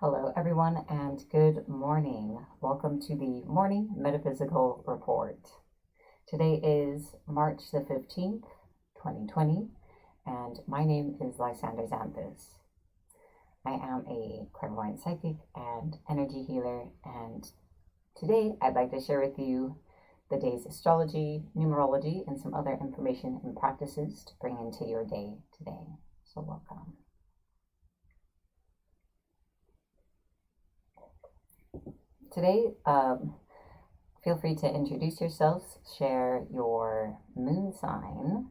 Hello, everyone, and good morning. Welcome to the Morning Metaphysical Report. Today is March the 15th, 2020, and my name is Lysander Xanthus. I am a clairvoyant psychic and energy healer, and today I'd like to share with you the day's astrology, numerology, and some other information and practices to bring into your day today. So welcome. Today, feel free to introduce yourselves, share your moon sign,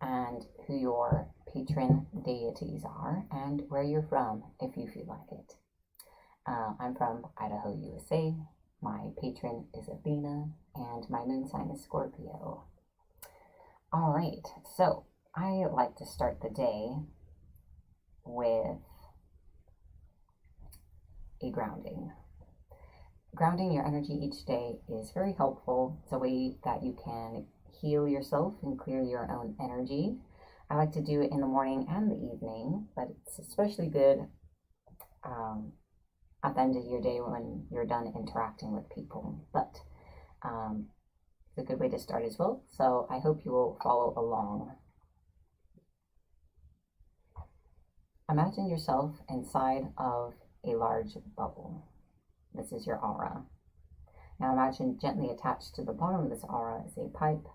and who your patron deities are, and where you're from, if you feel like it. I'm from Idaho, USA. My patron is Athena, and my moon sign is Scorpio. All right, so I like to start the day with a grounding. Grounding your energy each day is very helpful. It's a way that you can heal yourself and clear your own energy. I like to do it in the morning and the evening, but it's especially good at the end of your day when you're done interacting with people. But it's a good way to start as well, so I hope you will follow along. Imagine yourself inside of a large bubble. This is your aura. Now imagine gently attached to the bottom of this aura is a pipe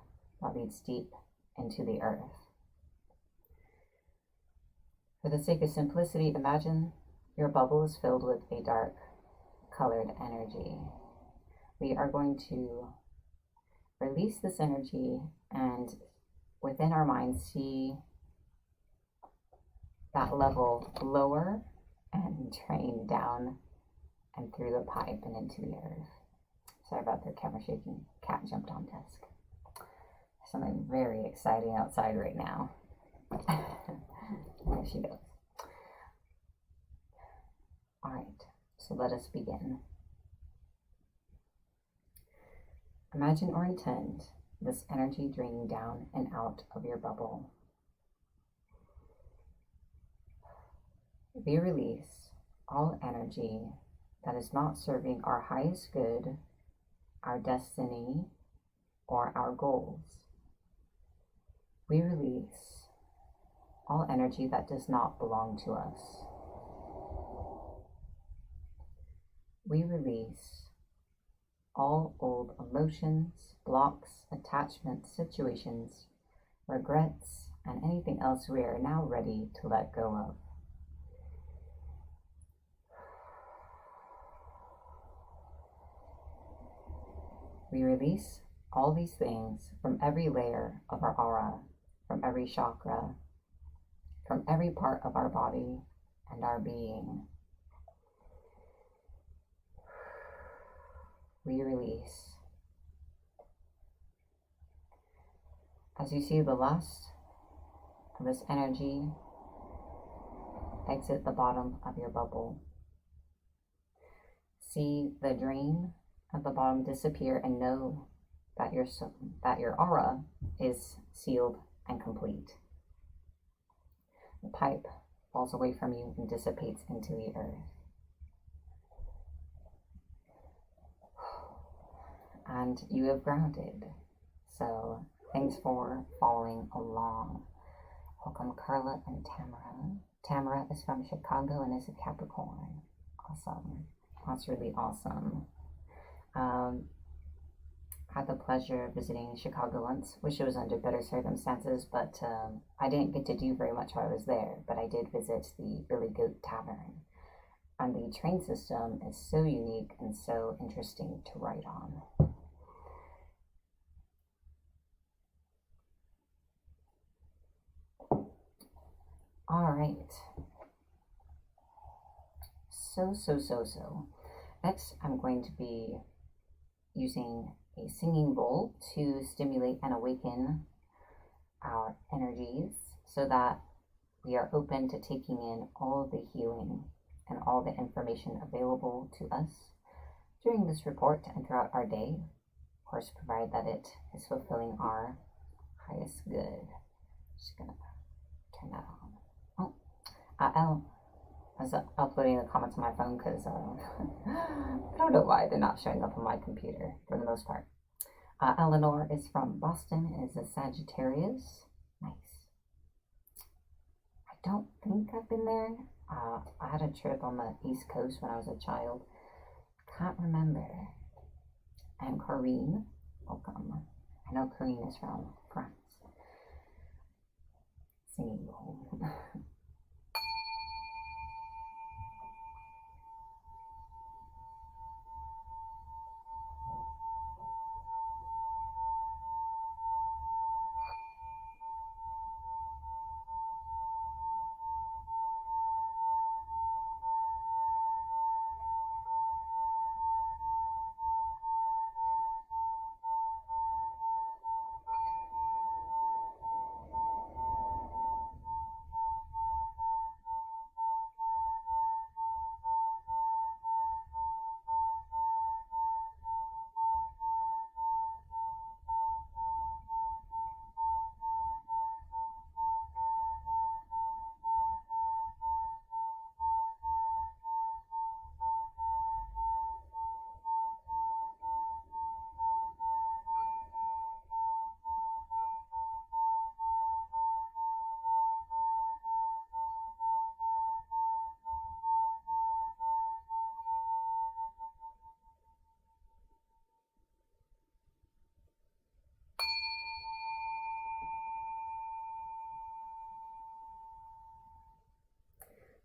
that leads deep into the earth. For the sake of simplicity, imagine your bubble is filled with a dark colored energy. We are going to release this energy and within our minds see that level lower and drain down and through the pipe and into the earth. Sorry about the camera shaking. Cat jumped on desk. There's something very exciting outside right now. There she goes. All right, so let us begin. Imagine or intend this energy draining down and out of your bubble. We release all energy that is not serving our highest good, our destiny, or our goals. We release all energy that does not belong to us. We release all old emotions, blocks, attachments, situations, regrets, and anything else we are now ready to let go of. We release all these things from every layer of our aura, from every chakra, from every part of our body and our being. We release. As you see the last of this energy exit the bottom of your bubble, see the drain at the bottom disappear and know that your aura is sealed and complete. The pipe falls away from you and dissipates into the earth. And you have grounded. So thanks for following along. Welcome Carla and Tamara. Tamara is from Chicago and is a Capricorn. Awesome. That's really awesome. Had the pleasure of visiting Chicago once. Wish it was under better circumstances, but I didn't get to do very much while I was there, but I did visit the Billy Goat Tavern. And the train system is so unique and so interesting to write on. All right. So. Next, I'm going to be using a singing bowl to stimulate and awaken our energies so that we are open to taking in all the healing and all the information available to us during this report and throughout our day. Of course, provided that it is fulfilling our highest good. Just gonna turn that on. I was uploading the comments on my phone because I don't know why they're not showing up on my computer for the most part. Eleanor is from Boston, is a Sagittarius. Nice. I don't think I've been there. I had a trip on the East Coast when I was a child. Can't remember. And Corinne, welcome. I know Corinne is from France. Singing bowl.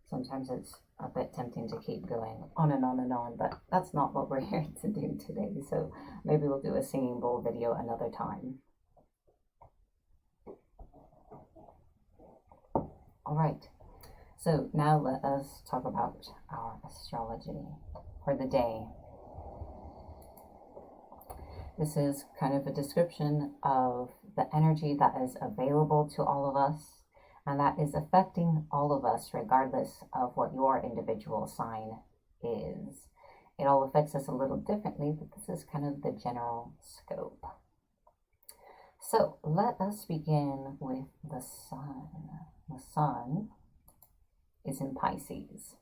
Sometimes it's a bit tempting to keep going on and on and on, but that's not what we're here to do today. So maybe we'll do a singing bowl video another time. All right, so now let us talk about our astrology for the day. This is kind of a description of the energy that is available to all of us, and that is affecting all of us regardless of what your individual sign is. It all affects us a little differently, but this is kind of the general scope. So let us begin with the sun. The sun is in Pisces.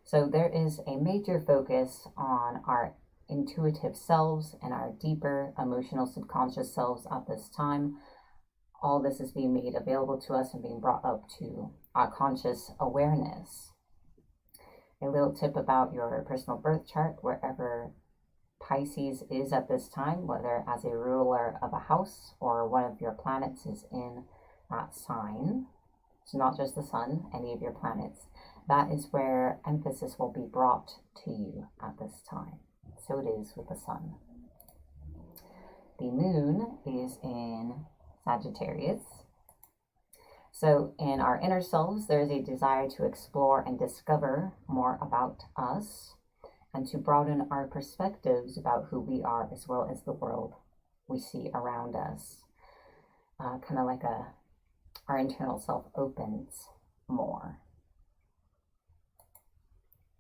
So there is a major focus on our intuitive selves and our deeper emotional subconscious selves at this time. All this is being made available to us and being brought up to our conscious awareness. A little tip about your personal birth chart, wherever Pisces is at this time, whether as a ruler of a house or one of your planets is in that sign, so not just the sun, any of your planets, that is where emphasis will be brought to you at this time. So it is with the sun. The moon is in Sagittarius. So in our inner selves, there is a desire to explore and discover more about us and to broaden our perspectives about who we are as well as the world we see around us. Kind of like our internal self opens more.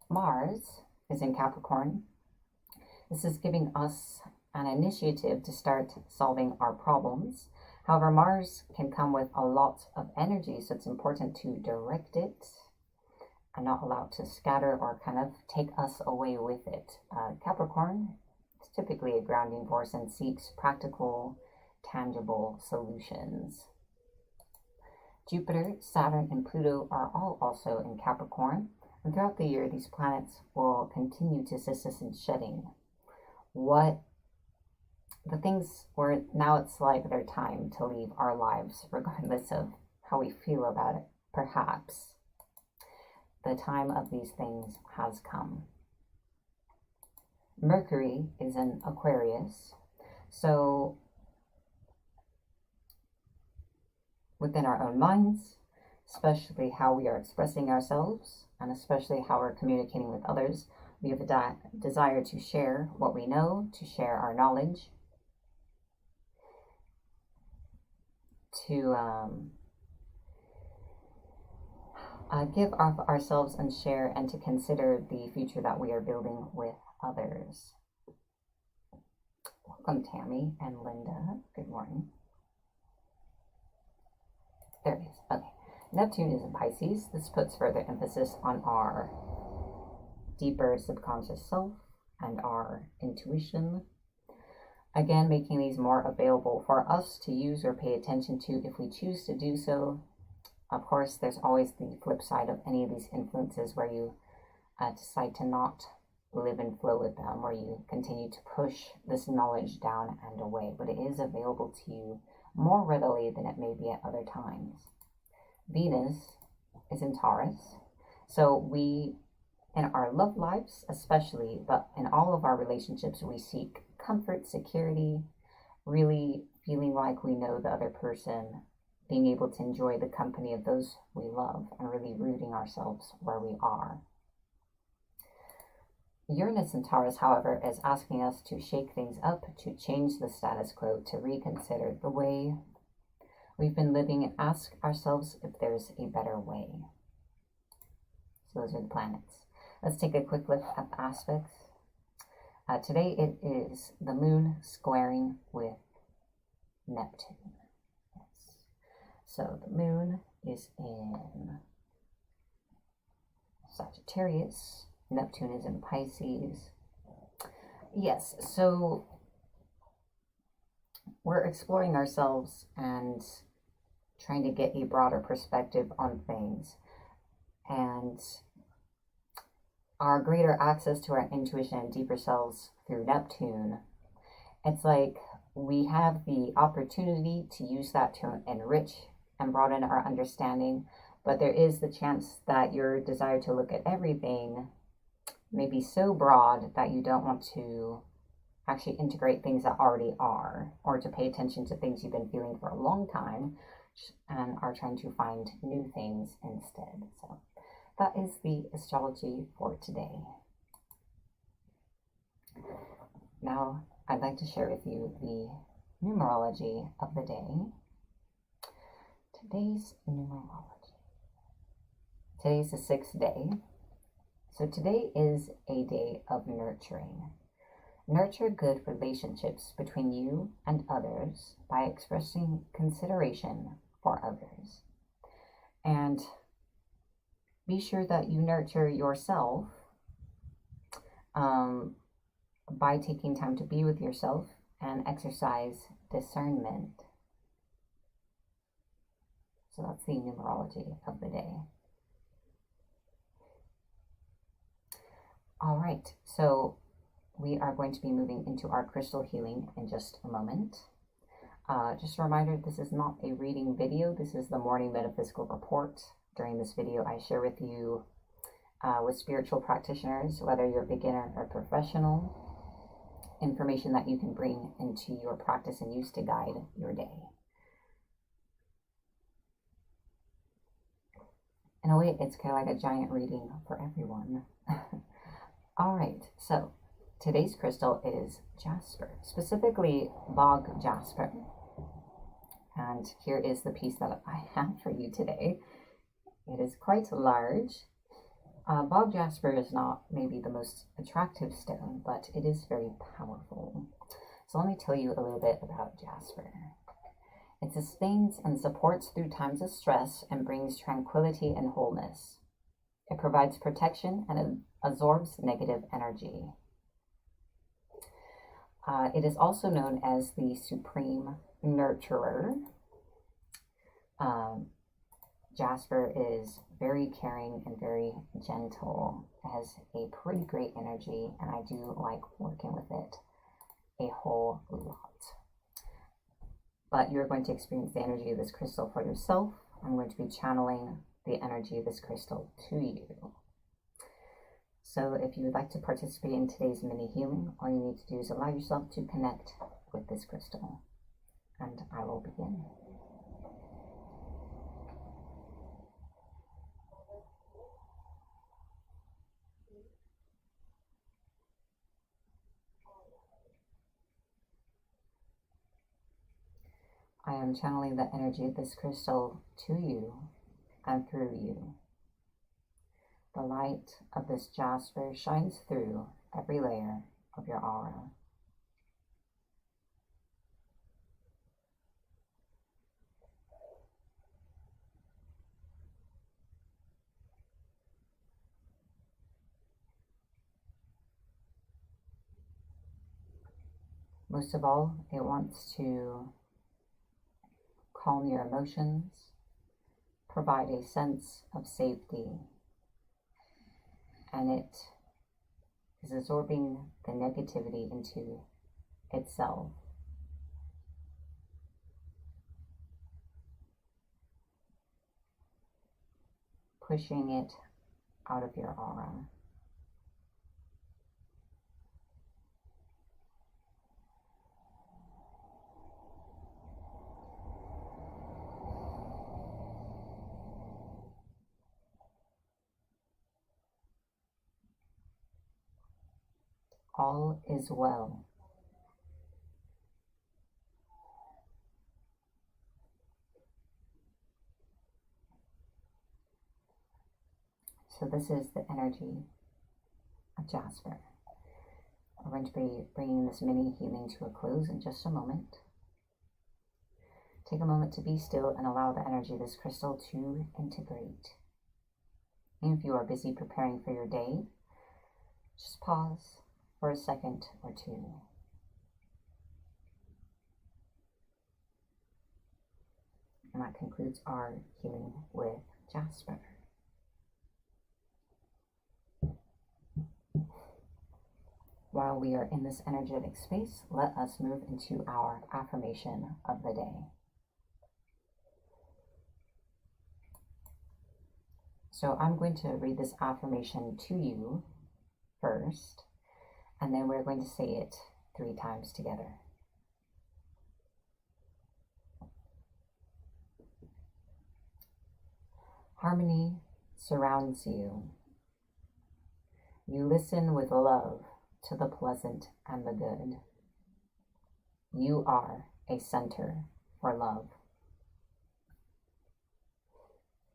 Mars is in Capricorn. This is giving us an initiative to start solving our problems. However, Mars can come with a lot of energy, so it's important to direct it and not allow it to scatter or kind of take us away with it. Capricorn is typically a grounding force and seeks practical, tangible solutions. Jupiter, Saturn, and Pluto are all also in Capricorn, and throughout the year, these planets will continue to assist us in shedding the things where now it's like their time to leave our lives, regardless of how we feel about it. Perhaps the time of these things has come. Mercury is in Aquarius, so within our own minds, especially how we are expressing ourselves, and especially how we're communicating with others, we have a desire to share what we know, to share our knowledge, to give of ourselves and share, and to consider the future that we are building with others. Welcome, Tammy and Linda. Good morning. There it is. Okay. Neptune is in Pisces. This puts further emphasis on our deeper subconscious self and our intuition. Again, making these more available for us to use or pay attention to if we choose to do so. Of course, there's always the flip side of any of these influences where you decide to not live and flow with them, or you continue to push this knowledge down and away, but it is available to you more readily than it may be at other times. Venus is in Taurus, so we, in our love lives especially, but in all of our relationships, we seek comfort, security, really feeling like we know the other person, being able to enjoy the company of those we love, and really rooting ourselves where we are. Uranus in Taurus, however, is asking us to shake things up, to change the status quo, to reconsider the way we've been living and ask ourselves if there's a better way. So those are the planets. Let's take a quick look at the aspects. Today it is the moon squaring with Neptune. Yes. So the moon is in Sagittarius. Neptune is in Pisces. Yes, so we're exploring ourselves and trying to get a broader perspective on things. And our greater access to our intuition and deeper selves through Neptune, it's like we have the opportunity to use that to enrich and broaden our understanding, but there is the chance that your desire to look at everything may be so broad that you don't want to actually integrate things that already are, or to pay attention to things you've been feeling for a long time and are trying to find new things instead. So that is the astrology for today. Now I'd like to share with you the numerology of the day. Today's numerology. Today's the 6th day. So today is a day of nurturing. Nurture good relationships between you and others by expressing consideration for others. And be sure that you nurture yourself by taking time to be with yourself and exercise discernment. So that's the numerology of the day. All right, so we are going to be moving into our crystal healing in just a moment. Just a reminder, this is not a reading video. This is the Morning Metaphysical Report. During this video, I share with you with spiritual practitioners, whether you're a beginner or professional, information that you can bring into your practice and use to guide your day. In a way, it's kind of like a giant reading for everyone. All right, so today's crystal is jasper, specifically bog jasper. And here is the piece that I have for you today. It is quite large. Bog jasper is not maybe the most attractive stone, but it is very powerful. So let me tell you a little bit about jasper. It sustains and supports through times of stress and brings tranquility and wholeness. It provides protection and absorbs negative energy. It is also known as the supreme nurturer. Jasper is very caring and very gentle. It has a pretty great energy, and I do like working with it a whole lot. But you're going to experience the energy of this crystal for yourself. I'm going to be channeling the energy of this crystal to you. So if you would like to participate in today's mini healing, all you need to do is allow yourself to connect with this crystal. And I will begin. I am channeling the energy of this crystal to you and through you. The light of this jasper shines through every layer of your aura. Most of all, it wants to calm your emotions, provide a sense of safety, and it is absorbing the negativity into itself. Pushing it out of your aura. All is well. So this is the energy of Jasper. We're going to be bringing this mini healing to a close in just a moment. Take a moment to be still and allow the energy of this crystal to integrate. And if you are busy preparing for your day, just pause for a second or two. And that concludes our healing with Jasper. While we are in this energetic space, let us move into our affirmation of the day. So I'm going to read this affirmation to you first, and then we're going to say it 3 times together. Harmony surrounds you. You listen with love to the pleasant and the good. You are a center for love.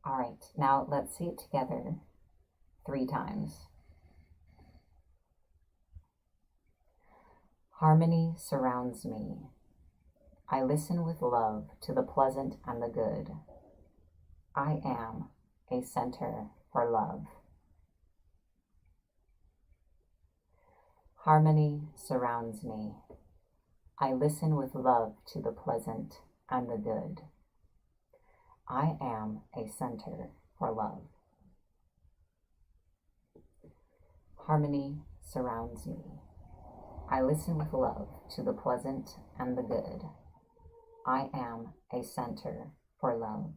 All right, now let's say it together 3 times. Harmony surrounds me. I listen with love to the pleasant and the good. I am a center for love. Harmony surrounds me. I listen with love to the pleasant and the good. I am a center for love. Harmony surrounds me. I listen with love to the pleasant and the good. I am a center for love.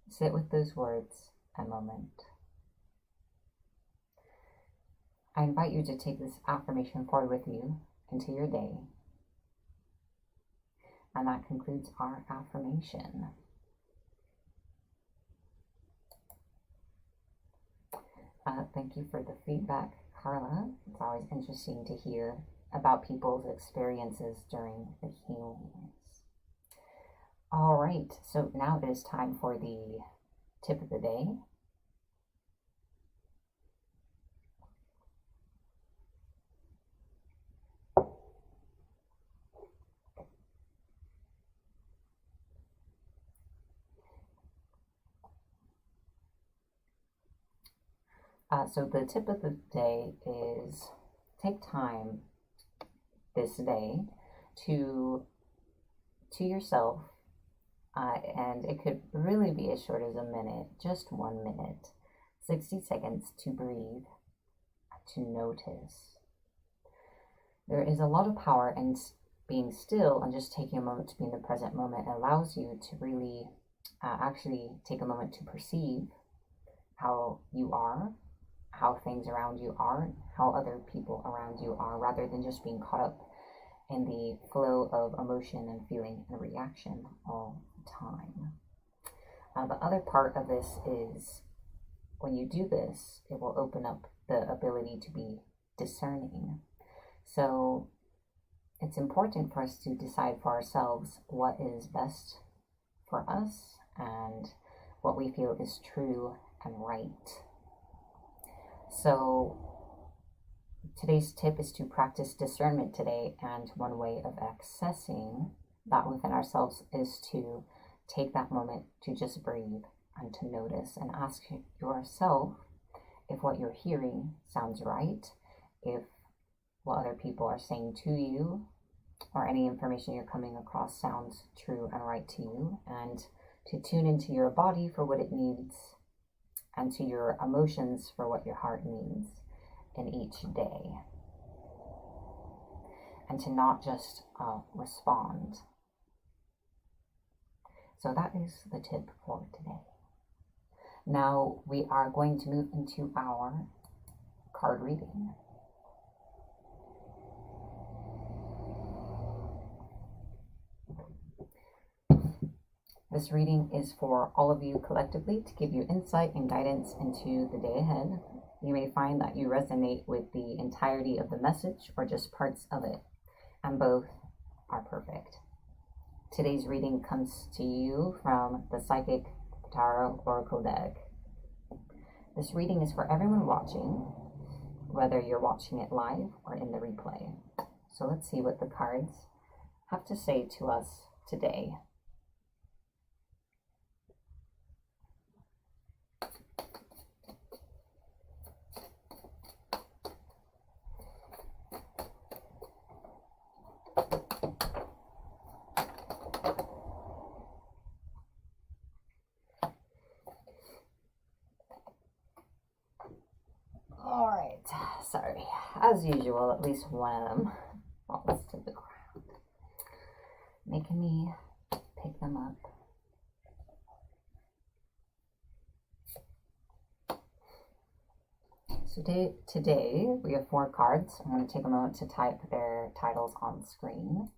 Sit with those words a moment. I invite you to take this affirmation forward with you into your day. And that concludes our affirmation. Thank you for the feedback, Carla. It's always interesting to hear about people's experiences during the healings. All right, so now it is time for the tip of the day. So the tip of the day is take time this day to yourself, and it could really be as short as a minute, just 1 minute, 60 seconds to breathe, to notice. There is a lot of power in being still and just taking a moment to be in the present moment. It allows you to really actually take a moment to perceive how you are, how things around you are, how other people around you are, rather than just being caught up in the flow of emotion and feeling and reaction all the time. The other part of this is when you do this, it will open up the ability to be discerning. So it's important for us to decide for ourselves what is best for us and what we feel is true and right. So today's tip is to practice discernment today, and one way of accessing that within ourselves is to take that moment to just breathe and to notice and ask yourself if what you're hearing sounds right if what other people are saying to you or any information you're coming across sounds true and right to you, and to tune into your body for what it needs and to your emotions for what your heart needs in each day, and to not just respond. So that is the tip for today. Now we are going to move into our card reading. This reading is for all of you collectively to give you insight and guidance into the day ahead. You may find that you resonate with the entirety of the message or just parts of it, and both are perfect. Today's reading comes to you from the Psychic Tarot Oracle deck. This reading is for everyone watching, whether you're watching it live or in the replay. So let's see what the cards have to say to us today. Alright, sorry. As usual, at least one of them falls to the ground, making me pick them up. So today we have 4 cards. I'm going to take a moment to type their titles on screen.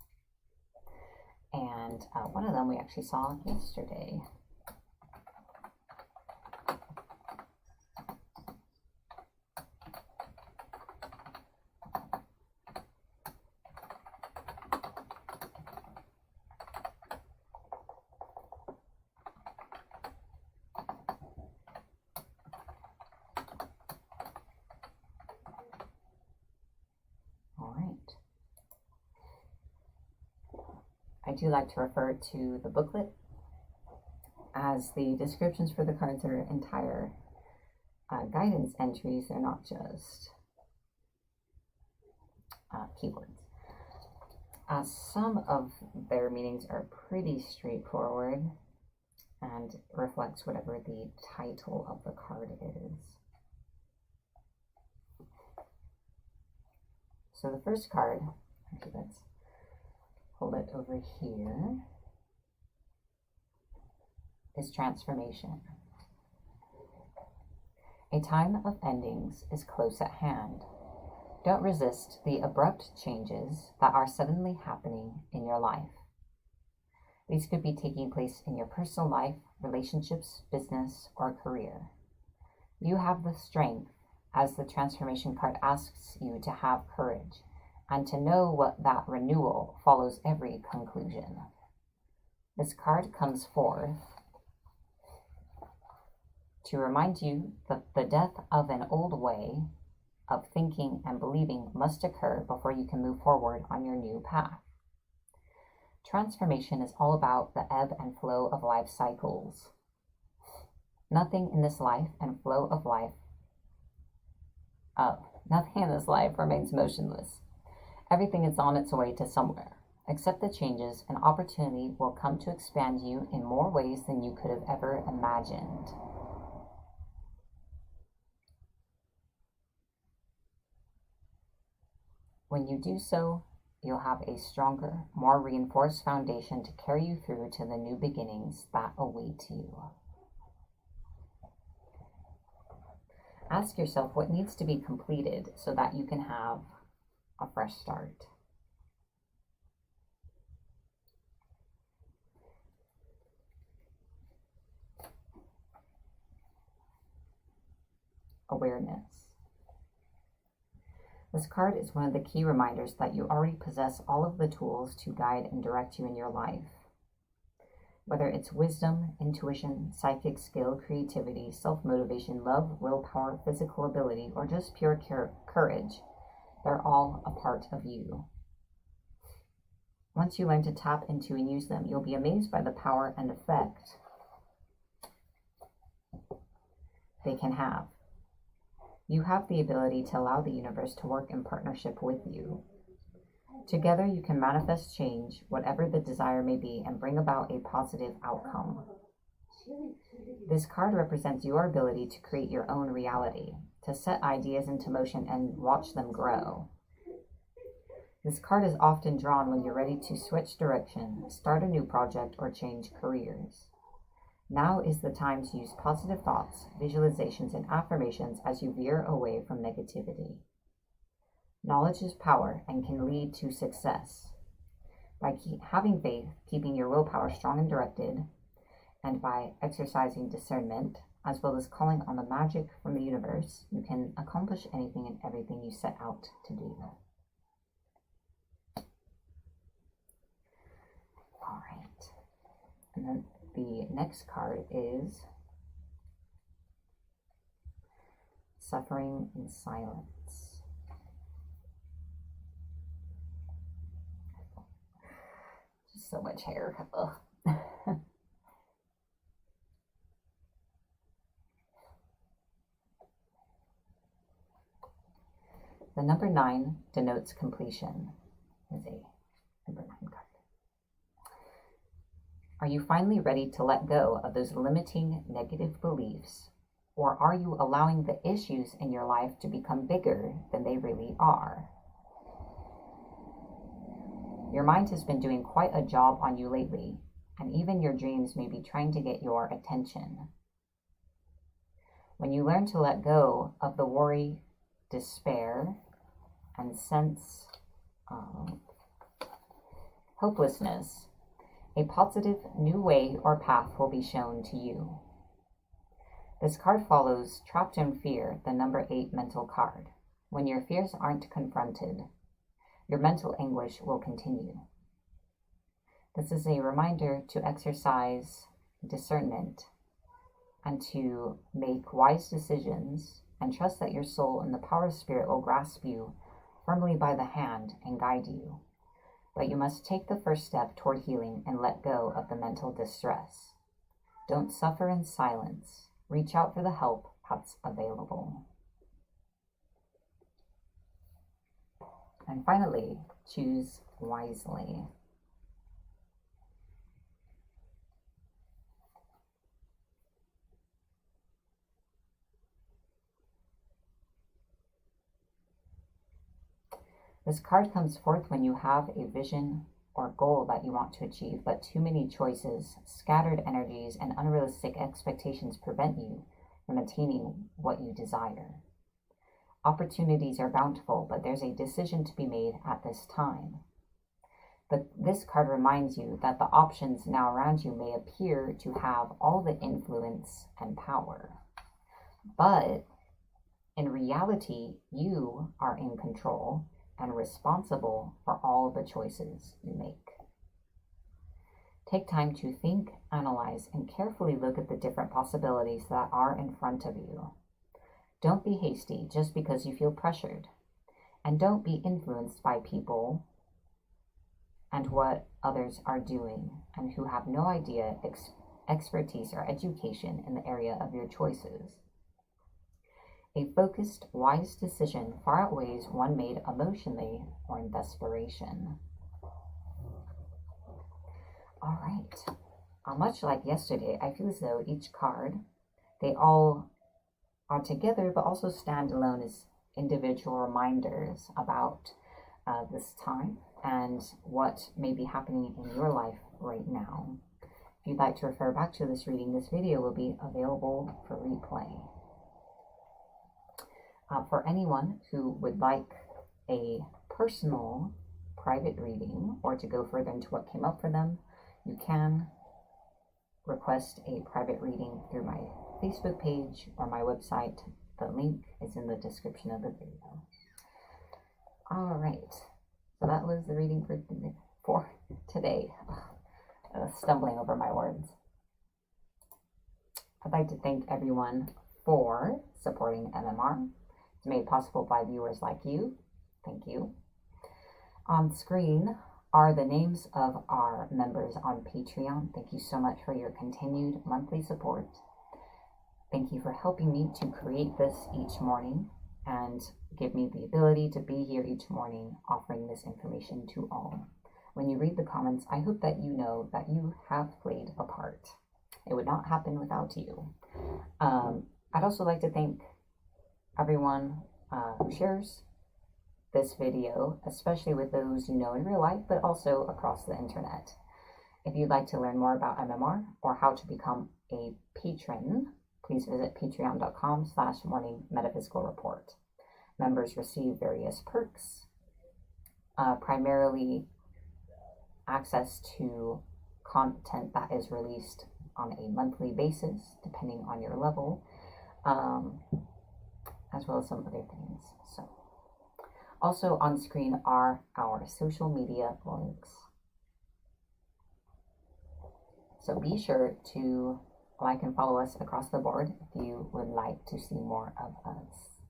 And one of them we actually saw yesterday. I do like to refer to the booklet, as the descriptions for the cards are entire guidance entries. They're not just keywords. Some of their meanings are pretty straightforward and reflects whatever the title of the card is. So the first card, actually let's hold it over here, is transformation. A time of endings is close at hand. Don't resist the abrupt changes that are suddenly happening in your life. These could be taking place in your personal life, relationships, business, or career. You have the strength, as the transformation card asks you to have courage, and to know what that renewal follows every conclusion. This card comes forth to remind you that the death of an old way of thinking and believing must occur before you can move forward on your new path. Transformation is all about the ebb and flow of life cycles. Nothing in this life remains motionless. Everything is on its way to somewhere. Accept the changes, and opportunity will come to expand you in more ways than you could have ever imagined. When you do so, you'll have a stronger, more reinforced foundation to carry you through to the new beginnings that await you. Ask yourself what needs to be completed so that you can have a fresh start. Awareness. This card is one of the key reminders that you already possess all of the tools to guide and direct you in your life. Whether it's wisdom, intuition, psychic skill, creativity, self-motivation, love, willpower, physical ability, or just pure courage, they're all a part of you. Once you learn to tap into and use them, you'll be amazed by the power and effect they can have. You have the ability to allow the universe to work in partnership with you. Together, you can manifest change, whatever the desire may be, and bring about a positive outcome. This card represents your ability to create your own reality, to set ideas into motion and watch them grow. This card is often drawn when you're ready to switch direction, start a new project, or change careers. Now is the time to use positive thoughts, visualizations, and affirmations as you veer away from negativity. Knowledge is power and can lead to success. By having faith, keeping your willpower strong and directed, and by exercising discernment, as well as calling on the magic from the universe, you can accomplish anything and everything you set out to do. All right. And then the next card is Suffering in Silence. Just so much hair. Ugh. The number 9 denotes completion. Is a number 9 card. Are you finally ready to let go of those limiting negative beliefs, or are you allowing the issues in your life to become bigger than they really are? Your mind has been doing quite a job on you lately, and even your dreams may be trying to get your attention. When you learn to let go of the worry, despair, and sense of hopelessness, a positive new way or path will be shown to you. This card follows Trapped in Fear, the number 8 mental card. When your fears aren't confronted, your mental anguish will continue. This is a reminder to exercise discernment and to make wise decisions and trust that your soul and the power of spirit will grasp you firmly by the hand and guide you. But you must take the first step toward healing and let go of the mental distress. Don't suffer in silence. Reach out for the help that's available. And finally, choose wisely. This card comes forth when you have a vision or goal that you want to achieve, but too many choices, scattered energies, and unrealistic expectations prevent you from attaining what you desire. Opportunities are bountiful, but there's a decision to be made at this time. But this card reminds you that the options now around you may appear to have all the influence and power. But in reality, you are in control and responsible for all the choices you make. Take time to think, analyze, and carefully look at the different possibilities that are in front of you. Don't be hasty just because you feel pressured. And don't be influenced by people and what others are doing and who have no idea, expertise, or education in the area of your choices. A focused, wise decision far outweighs one made emotionally or in desperation. All right. Much like yesterday, I feel as though each card, they all are together but also stand alone as individual reminders about this time and what may be happening in your life right now. If you'd like to refer back to this reading, this video will be available for replay. For anyone who would like a personal private reading or to go further into what came up for them, you can request a private reading through my Facebook page or my website. The link is in the description of the video. All right, so that was the reading for today. Stumbling over my words. I'd like to thank everyone for supporting MMR. It's made possible by viewers like you. Thank you. On screen are the names of our members on Patreon. Thank you so much for your continued monthly support. Thank you for helping me to create this each morning and give me the ability to be here each morning offering this information to all. When you read the comments, I hope that you know that you have played a part. It would not happen without you. I'd also like to thank everyone who shares this video, especially with those you know in real life, but also across the internet. If you'd like to learn more about MMR or how to become a patron, please visit patreon.com/Morning Metaphysical Report. Members receive various perks, primarily access to content that is released on a monthly basis, depending on your level, as well as some other things. So, also on screen are our social media links. So be sure to like and follow us across the board if you would like to see more of us.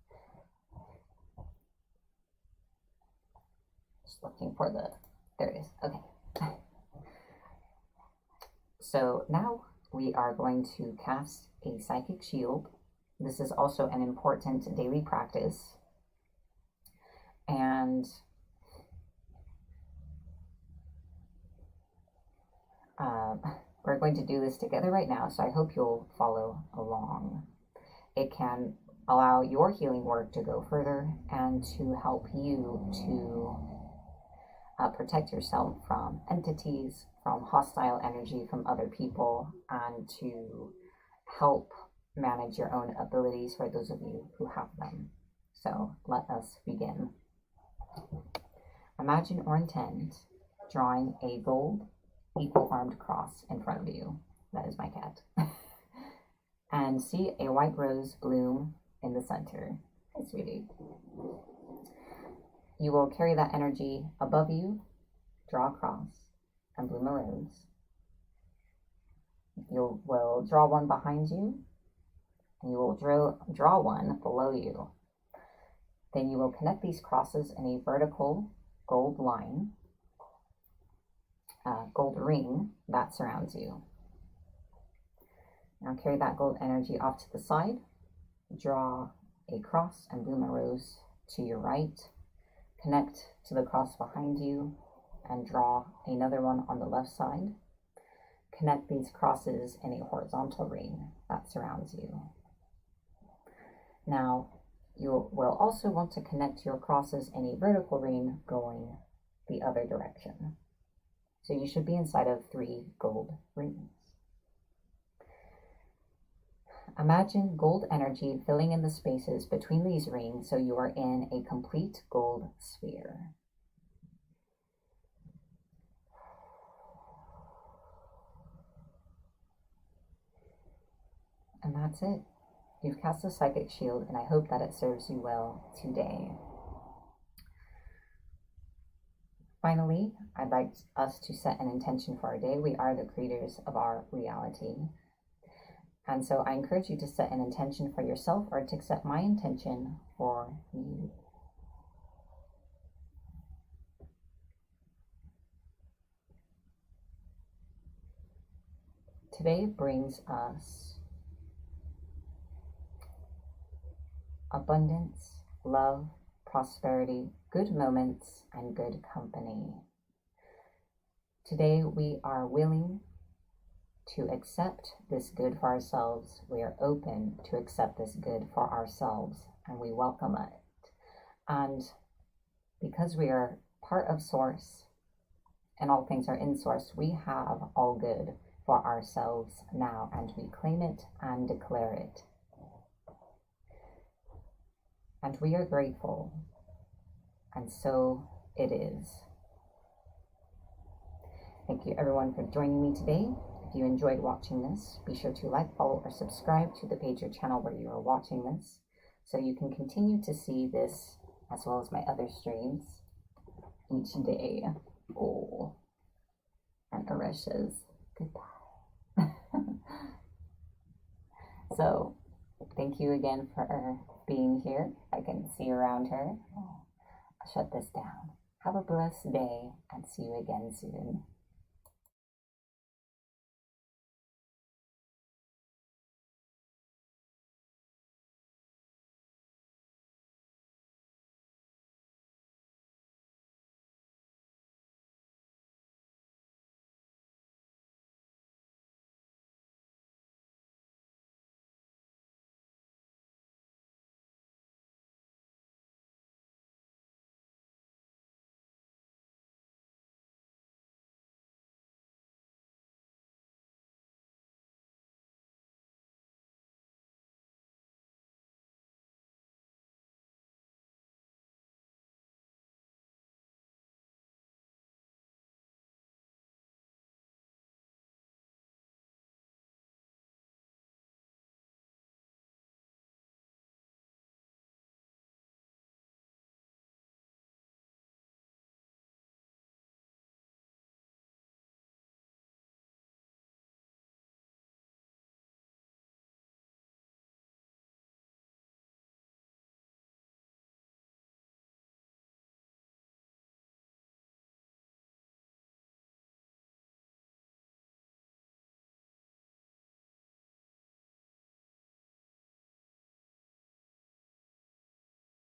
Just looking for there it is, okay. So now we are going to cast a psychic shield. This is also an important daily practice. And we're going to do this together right now, so I hope you'll follow along. It can allow your healing work to go further and to help you to protect yourself from entities, from hostile energy from other people, and to help manage your own abilities for those of you who have them. So let us begin. Imagine or intend drawing a gold equal-armed cross in front of you. That is my cat. And see a white rose bloom in the center. Hi, sweetie. You will carry that energy above you, draw a cross, and bloom a rose. You will draw one behind you, and you will draw one below you. Then you will connect these crosses in a vertical gold line, gold ring that surrounds you. Now carry that gold energy off to the side, draw a cross and bloom a rose to your right, connect to the cross behind you, and draw another one on the left side. Connect these crosses in a horizontal ring that surrounds you. Now, you will also want to connect your crosses in a vertical ring going the other direction. So you should be inside of 3 gold rings. Imagine gold energy filling in the spaces between these rings so you are in a complete gold sphere. And that's it. You've cast a psychic shield, and I hope that it serves you well today. Finally, I'd like us to set an intention for our day. We are the creators of our reality. And so I encourage you to set an intention for yourself or to accept my intention for you. Today brings us abundance, love, prosperity, good moments, and good company. Today we are willing to accept this good for ourselves. We are open to accept this good for ourselves, and we welcome it. And because we are part of Source, and all things are in Source, we have all good for ourselves now, and we claim it and declare it. And we are grateful, and so it is. Thank you everyone for joining me today. If you enjoyed watching this, be sure to like, follow, or subscribe to the page or channel where you are watching this, so you can continue to see this as well as my other streams each day. Oh, and Arisha's goodbye. So, thank you again for being here. I can see around her. I'll shut this down. Have a blessed day and see you again soon.